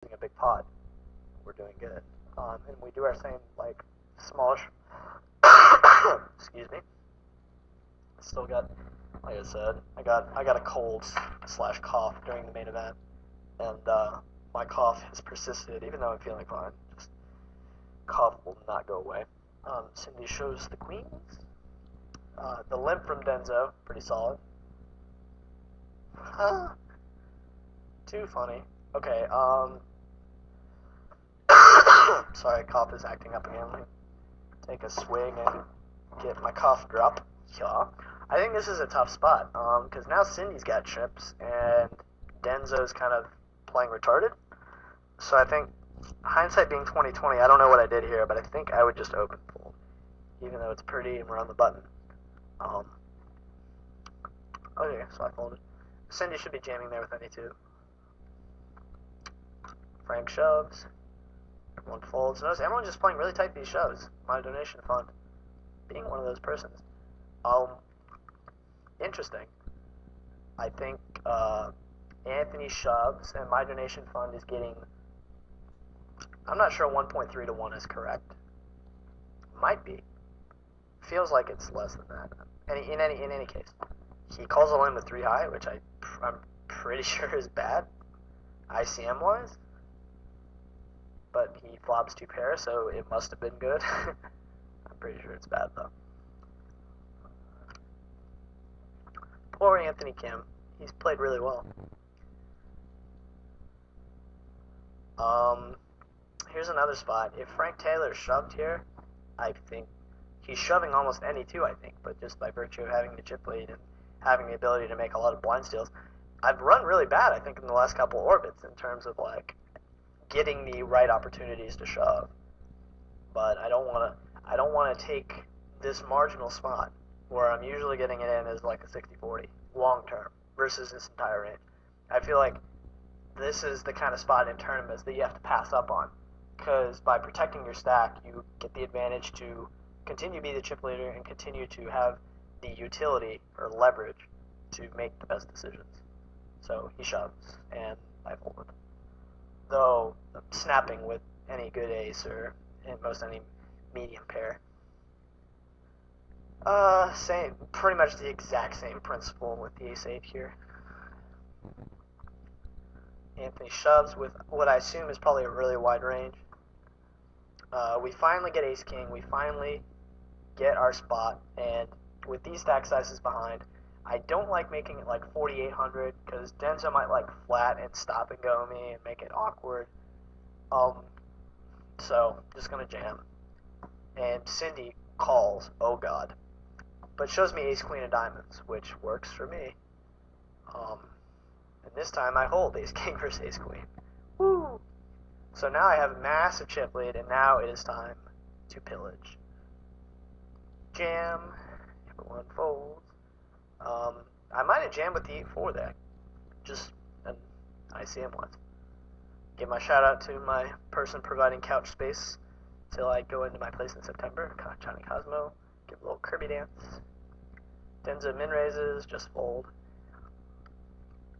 a big pot, we're doing good. And we do our same, like, smallish. Excuse me. Still got, like I said, I got a cold slash cough during the main event, and my cough has persisted even though I'm feeling fine. Just cough will not go away. Cindy shows the queens. The limp from Denzo, pretty solid. Too funny. Okay, sorry, cough is acting up again. Let me take a swig and get my cough drop. Yeah. I think this is a tough spot, because now Cindy's got chips, and Denzo's kind of playing retarded. So I think, hindsight being 2020, I don't know what I did here, but I think I would just open fold, even though it's pretty and we're on the button. Okay, so I folded. Cindy should be jamming there with any two. Frank shoves. Everyone folds. Notice everyone's just playing really tight these shoves. My donation fund being one of those persons. Interesting. I think Anthony shoves and my donation fund is getting, I'm not sure 1.3 to 1 is correct. Might be. Feels like it's less than that. In any case, he calls a limb with 3 high, which I'm pretty sure is bad, ICM wise. But he flops 2 pairs, so it must have been good. I'm pretty sure it's bad though. Poor Anthony Kim. He's played really well. Here's another spot. If Frank Taylor shoved here, I think he's shoving almost any two, I think, but just by virtue of having the chip lead and having the ability to make a lot of blind steals. I've run really bad, I think, in the last couple orbits in terms of, like, getting the right opportunities to shove. But I don't want to take this marginal spot where I'm usually getting it in as like a 60-40 long term versus this entire range. I feel like this is the kind of spot in tournaments that you have to pass up on, because by protecting your stack, you get the advantage to continue to be the chip leader and continue to have the utility or leverage to make the best decisions. So he shoves, and I folded. Though snapping with any good ace or in most any medium pair. Pretty much the exact same principle with the ace-8 here. Anthony shoves with what I assume is probably a really wide range. We finally get ace-king, we finally get our spot, and with these stack sizes behind, I don't like making it like 4,800, because Denzo might like flat and stop and go me and make it awkward. So, just gonna jam. And Cindy calls, oh god. But shows me ace queen of diamonds, which works for me. And this time I hold ace king versus ace queen. Woo! So now I have a massive chip lead, and now it is time to pillage. Jam. Everyone folds. I might have jammed with the 8-4 there. Just an ICM once. Give my shout out to my person providing couch space till I go into my place in September. Johnny Cosmo. Give a little Kirby dance. Denzo min raises, just fold.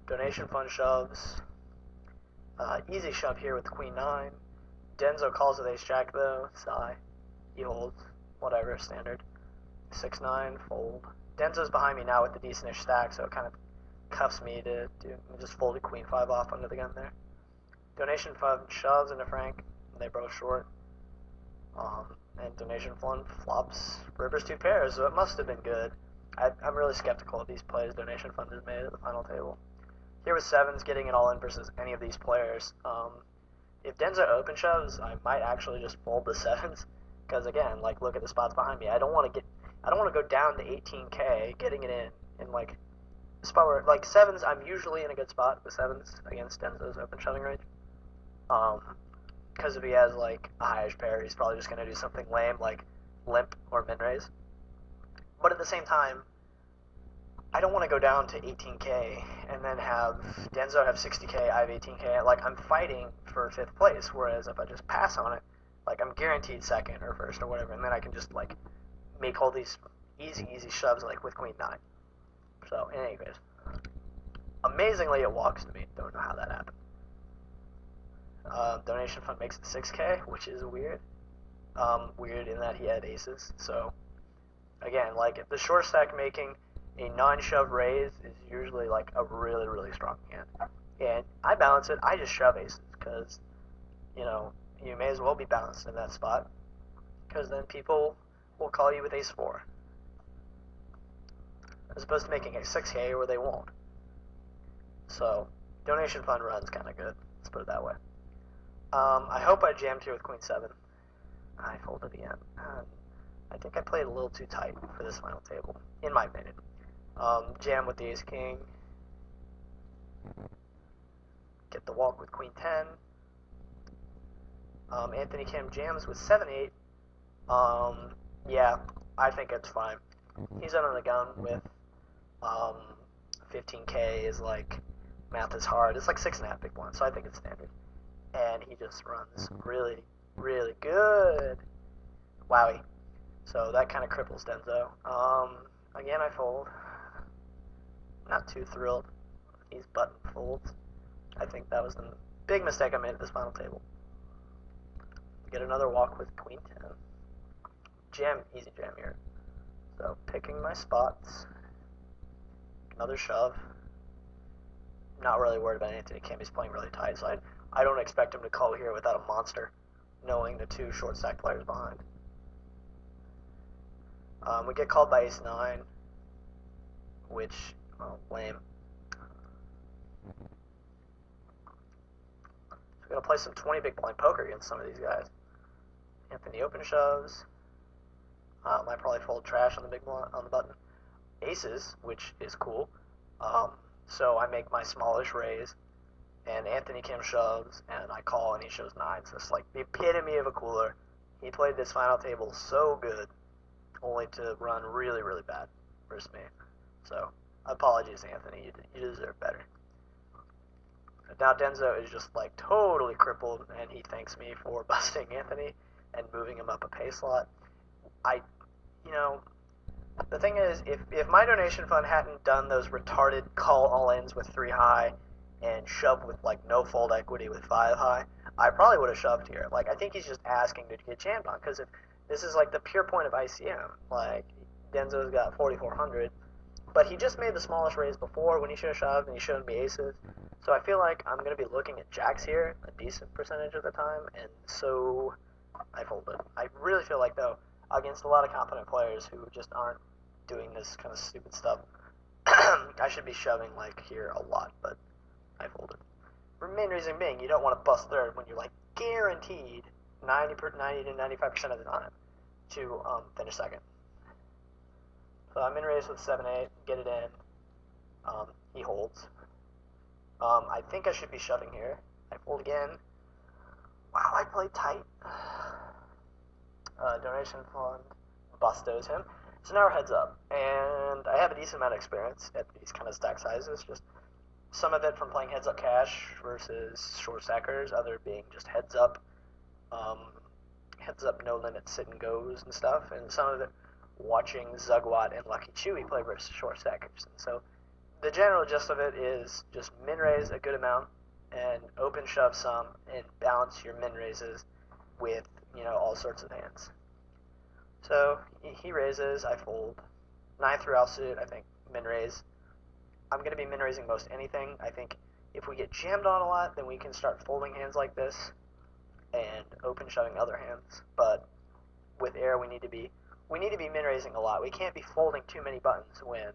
Donation fund shoves. Easy shove here with queen 9. Denzo calls with ace jack though. Sigh. He holds. Whatever, standard. 6-9, fold. Denzo's behind me now with the decentish stack, so it kind of cuffs me to just fold a queen 5 off under the gun there. Donation fund shoves into Frank. They both short. And donation fund flops rivers 2 pairs, so it must have been good. I'm really skeptical of these plays donation fund has made at the final table. Here with 7s getting it all in versus any of these players. If Denzo open shoves, I might actually just fold the 7s, because again, like, look at the spots behind me. I don't want to go down to 18k getting it in like a spot where, like, 7s, I'm usually in a good spot with 7s against Denzo's open shoving range. Because if he has like a highish pair, he's probably just going to do something lame like limp or min raise. But at the same time, I don't want to go down to 18k and then have Denzo have 60k, I have 18k. Like, I'm fighting for 5th place, whereas if I just pass on it, like, I'm guaranteed 2nd or 1st or whatever, and then I can just like make all these easy shoves like with queen 9. So in any case, amazingly it walks to me. Don't know how that happened. Donation fund makes it 6K, which is weird. Weird in that he had aces. So again, like if the short stack making a non-shove raise is usually like a really, really strong hand. And I balance it, I just shove aces because, you know, you may as well be balanced in that spot because then people will call you with ace 4 as opposed to making a 6K where they won't. So donation fund runs kind of good, let's put it that way. I hope I jammed here with queen 7. I folded again. I think I played a little too tight for this final table, in my opinion. Jam with the ace king. Get the walk with queen 10. Anthony Kim jams with 7-8. Yeah, I think it's fine. He's under the gun with 15K is like, math is hard. It's like 6.5 big blinds, so I think it's standard. And he just runs really, really good. Wowie. So that kind of cripples Denzo. Again, I fold. Not too thrilled with these button folds. I think that was the big mistake I made at this final table. Get another walk with queen 10. Jam, easy jam here. So picking my spots. Another shove. Not really worried about Anthony Kim. He's playing really tight, so I don't expect him to call here without a monster, knowing the two short stack players behind. We get called by ace 9, which, well, lame. So we're going to play some 20 big blind poker against some of these guys. Anthony open shoves. I probably fold trash on the big blind, on the button. Aces, which is cool. So I make my smallish raise, and Anthony Kim shoves, and I call, and he shows 9. So it's like the epitome of a cooler. He played this final table so good, only to run really, really bad versus me. So apologies, Anthony. You deserve better. Now Denzo is just like totally crippled, and he thanks me for busting Anthony and moving him up a pay slot. You know, the thing is, if my donation fund hadn't done those retarded call all-ins with 3 high and shove with like no fold equity with 5 high, I probably would have shoved here. Like, I think he's just asking to get jammed on, because if this is like the pure point of ICM, like Denzo's got 4,400, but he just made the smallest raise before when he should have shoved, and he showed me aces. So I feel like I'm going to be looking at jacks here a decent percentage of the time, and so I folded. I really feel like, though, against a lot of competent players who just aren't doing this kind of stupid stuff, I should be shoving like here a lot, but I folded. The main reason being, you don't want to bust third when you're like guaranteed 90 to 95% of the time to finish second. So I'm in raise with 7-8, get it in. He holds. I think I should be shoving here. I fold again. Wow, I played tight. Donation fund bustos him. So now we're heads up, and I have a decent amount of experience at these kind of stack sizes. Just some of it from playing heads up cash versus short stackers, other being just heads up no limit sit and goes and stuff, and some of it watching Zugwat and Lucky Chewy play versus short stackers. And so the general gist of it is just min raise a good amount and open shove some and balance your min raises with, you know, all sorts of hands. So he raises, I fold. 9 through offsuit, I think min raise. I'm going to be min raising most anything. I think if we get jammed on a lot, then we can start folding hands like this and open shoving other hands. But with air, we need to be min raising a lot. We can't be folding too many buttons when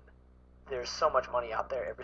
there's so much money out there every